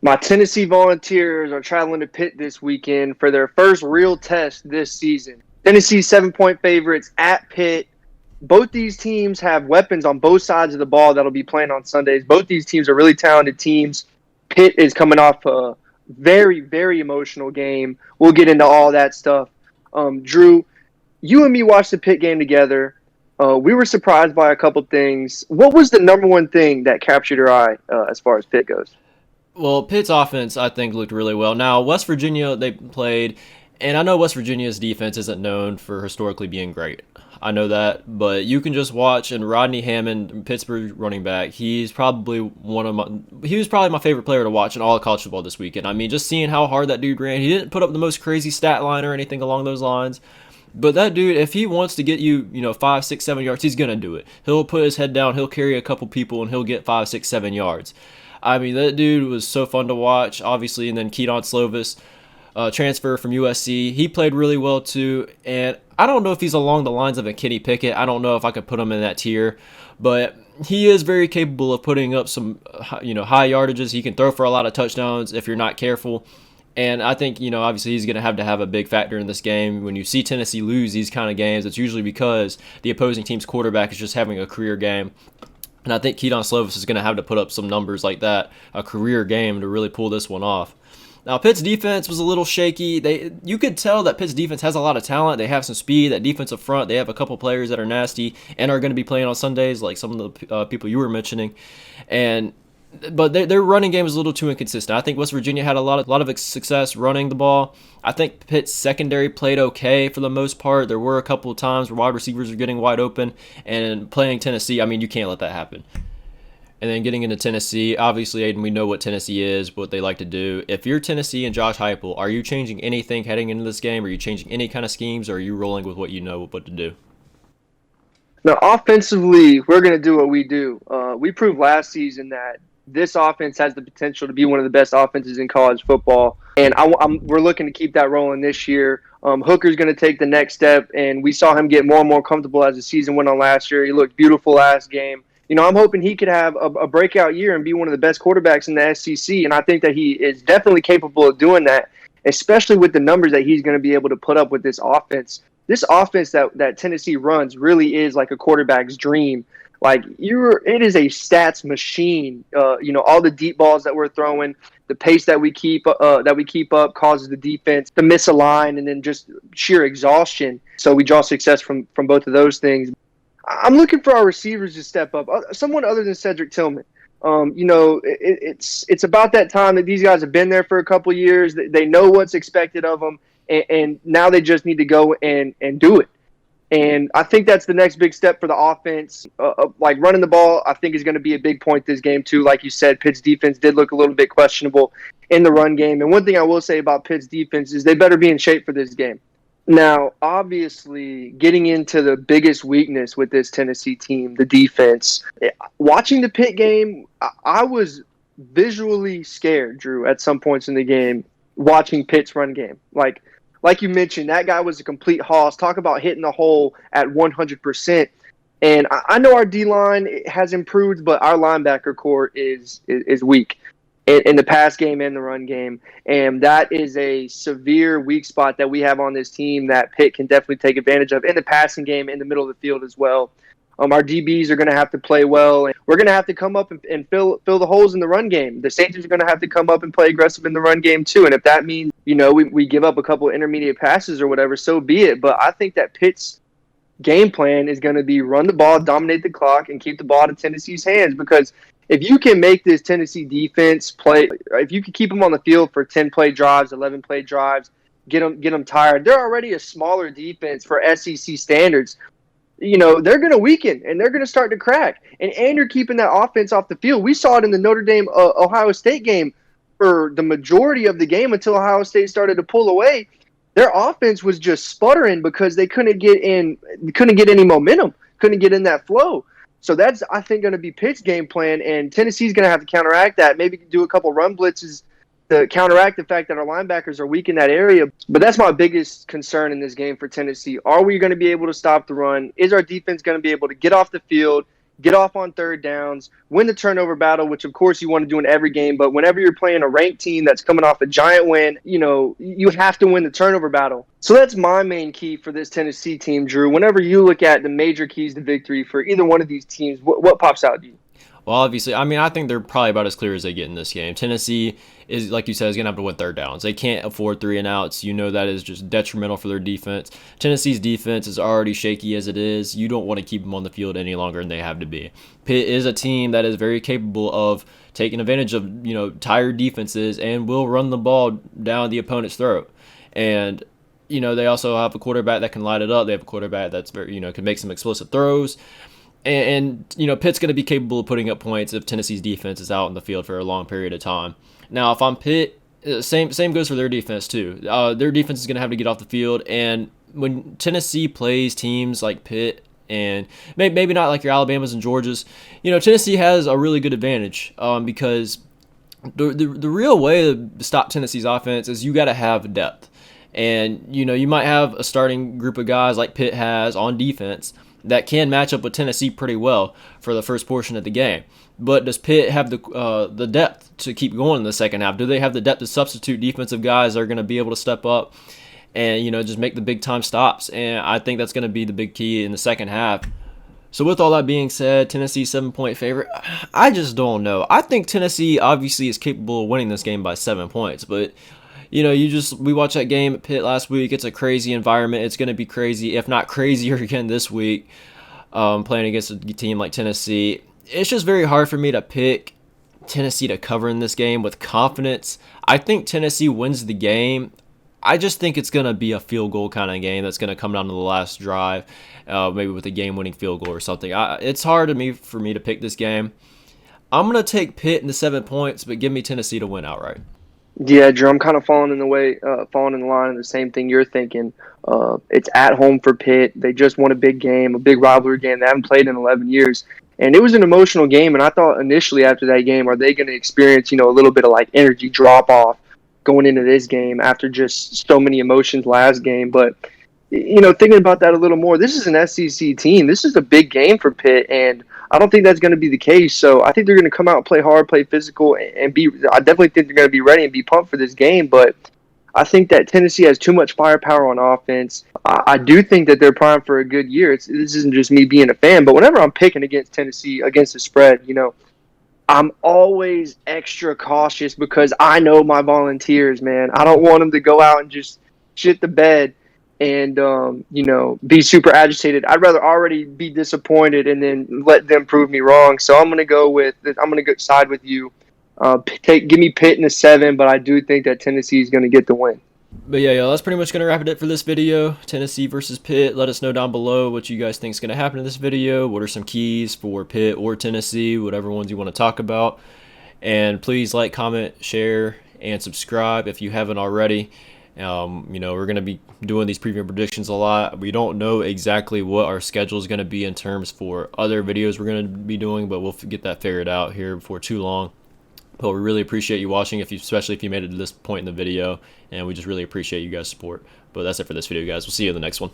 My Tennessee Volunteers are traveling to Pitt this weekend for their first real test this season. Tennessee 7-point favorites at Pitt. Both these teams have weapons on both sides of the ball that'll be playing on Sundays. Both these teams are really talented teams. Pitt is coming off a very, very emotional game. We'll get into all that stuff. Drew, you and me watched the Pitt game together. We were surprised by a couple things. What was the number one thing that captured your eye as far as Pitt goes? Well, Pitt's offense, I think, looked really well. Now, West Virginia, they played, and I know West Virginia's defense isn't known for historically being great. I know that, but you can just watch, and Rodney Hammond, Pittsburgh running back, he was probably my favorite player to watch in all of college football this weekend. I mean, just seeing how hard that dude ran. He didn't put up the most crazy stat line or anything along those lines. But that dude, if he wants to get you, 5, 6, 7 yards, he's gonna do it. He'll put his head down, he'll carry a couple people, and he'll get 5, 6, 7 yards. I mean, that dude was so fun to watch, obviously. And then Keaton Slovis, transfer from USC, he played really well too. And I don't know if he's along the lines of a Kenny Pickett. I don't know if I could put him in that tier, but he is very capable of putting up some, high yardages. He can throw for a lot of touchdowns if you're not careful. And I think, obviously he's going to have a big factor in this game. When you see Tennessee lose these kind of games, it's usually because the opposing team's quarterback is just having a career game. And I think Keaton Slovis is going to have to put up some numbers like that, a career game, to really pull this one off. Now, Pitt's defense was a little shaky. You could tell that Pitt's defense has a lot of talent. They have some speed. That defensive front, they have a couple players that are nasty and are going to be playing on Sundays, like some of the people you were mentioning. But their running game is a little too inconsistent. I think West Virginia had a lot of success running the ball. I think Pitt's secondary played okay for the most part. There were a couple of times where wide receivers were getting wide open, and playing Tennessee, I mean, you can't let that happen. And then getting into Tennessee, obviously, Aiden, we know what Tennessee is, what they like to do. If you're Tennessee and Josh Heupel, are you changing anything heading into this game? Are you changing any kind of schemes, or are you rolling with what you know what to do? Now, offensively, we're going to do what we do. We proved last season that this offense has the potential to be one of the best offenses in college football, and we're looking to keep that rolling this year. Hooker's going to take the next step, and we saw him get more and more comfortable as the season went on last year. He looked beautiful last game. I'm hoping he could have a breakout year and be one of the best quarterbacks in the SEC, and I think that he is definitely capable of doing that, especially with the numbers that he's going to be able to put up with this offense. This offense that Tennessee runs really is like a quarterback's dream. Like it is a stats machine. All the deep balls that we're throwing, the pace that we keep up causes the defense to miss a line, and then just sheer exhaustion. So we draw success from both of those things. I'm looking for our receivers to step up. Someone other than Cedric Tillman. It's about that time that these guys have been there for a couple years. They know what's expected of them, and now they just need to go and do it. And I think that's the next big step for the offense. Like running the ball, I think is going to be a big point this game too. Like you said, Pitt's defense did look a little bit questionable in the run game. And one thing I will say about Pitt's defense is they better be in shape for this game. Now, obviously, getting into the biggest weakness with this Tennessee team, the defense. Watching the Pitt game, I was visually scared, Drew, at some points in the game, watching Pitt's run game. Like you mentioned, that guy was a complete hoss. Talk about hitting the hole at 100%. And I know our D-line has improved, but our linebacker core is weak in the pass game and the run game. And that is a severe weak spot that we have on this team that Pitt can definitely take advantage of in the passing game, in the middle of the field as well. Our DBs are going to have to play well, and we're going to have to come up and fill the holes in the run game. The safeties are going to have to come up and play aggressive in the run game too. And if that means, we give up a couple of intermediate passes or whatever, so be it. But I think that Pitt's game plan is going to be run the ball, dominate the clock, and keep the ball out of Tennessee's hands. Because if you can make this Tennessee defense play, if you can keep them on the field for 10-play drives, 11-play drives, get them tired. They're already a smaller defense for SEC standards. They're going to weaken, and they're going to start to crack. And you're keeping that offense off the field. We saw it in the Notre Dame-Ohio State game for the majority of the game until Ohio State started to pull away. Their offense was just sputtering because they couldn't get any momentum, couldn't get in that flow. So that's, I think, going to be Pitt's game plan, and Tennessee's going to have to counteract that. Maybe do a couple run blitzes to counteract the fact that our linebackers are weak in that area. But that's my biggest concern in this game for Tennessee. Are we going to be able to stop the run? Is our defense going to be able to get off the field, get off on third downs, win the turnover battle, which of course you want to do in every game. But whenever you're playing a ranked team that's coming off a giant win, you have to win the turnover battle. So that's my main key for this Tennessee team, Drew. Whenever you look at the major keys to victory for either one of these teams, what pops out to you? Well, obviously, I mean, I think they're probably about as clear as they get in this game. Tennessee is, like you said, is going to have to win third downs. They can't afford 3-and-outs. You know that is just detrimental for their defense. Tennessee's defense is already shaky as it is. You don't want to keep them on the field any longer than they have to be. Pitt is a team that is very capable of taking advantage of, tired defenses and will run the ball down the opponent's throat. And they also have a quarterback that can light it up. They have a quarterback that's very, can make some explosive throws. And Pitt's going to be capable of putting up points if Tennessee's defense is out in the field for a long period of time. Now, if I'm Pitt, same goes for their defense too. Their defense is going to have to get off the field. And when Tennessee plays teams like Pitt, and maybe not like your Alabamas and Georgias, Tennessee has a really good advantage because the real way to stop Tennessee's offense is you got to have depth. And, you might have a starting group of guys like Pitt has on defense that can match up with Tennessee pretty well for the first portion of the game. But does Pitt have the depth to keep going in the second half? Do they have the depth to substitute defensive guys that are going to be able to step up and, just make the big-time stops? And I think that's going to be the big key in the second half. So with all that being said, Tennessee 7-point favorite, I just don't know. I think Tennessee obviously is capable of winning this game by 7 points, but we watched that game at Pitt last week. It's a crazy environment. It's going to be crazy, if not crazier again this week, playing against a team like Tennessee. It's just very hard for me to pick Tennessee to cover in this game with confidence. I think Tennessee wins the game. I just think it's going to be a field goal kind of game that's going to come down to the last drive, maybe with a game-winning field goal or something. It's hard for me to pick this game. I'm going to take Pitt in the 7 points, but give me Tennessee to win outright. Yeah, Drew, I'm kind of falling in the line of the same thing you're thinking. It's at home for Pitt. They just won a big game, a big rivalry game. They haven't played in 11 years. And it was an emotional game, and I thought initially after that game, are they going to experience, a little bit of like energy drop-off going into this game after just so many emotions last game. But, thinking about that a little more, this is an SEC team. This is a big game for Pitt, and I don't think that's going to be the case. So I think they're going to come out and play hard, play physical, and I definitely think they're going to be ready and be pumped for this game. But I think that Tennessee has too much firepower on offense. I do think that they're primed for a good year. This isn't just me being a fan, but whenever I'm picking against Tennessee, against the spread, I'm always extra cautious because I know my Volunteers, man. I don't want them to go out and just shit the bed and be super agitated. I'd rather already be disappointed and then let them prove me wrong. So I'm gonna go side with you. Give me Pitt in the 7, but I do think that Tennessee is gonna get the win. But yeah, that's pretty much going to wrap it up for this video. Tennessee versus Pitt. Let us know down below what you guys think is going to happen in this video. What are some keys for Pitt or Tennessee, whatever ones you want to talk about. And please like, comment, share, and subscribe if you haven't already. We're going to be doing these preview predictions a lot. We don't know exactly what our schedule is going to be in terms for other videos we're going to be doing, but we'll get that figured out here before too long. But we really appreciate you watching, especially if you made it to this point in the video, and we just really appreciate you guys' support. But that's it for this video, guys. We'll see you in the next one.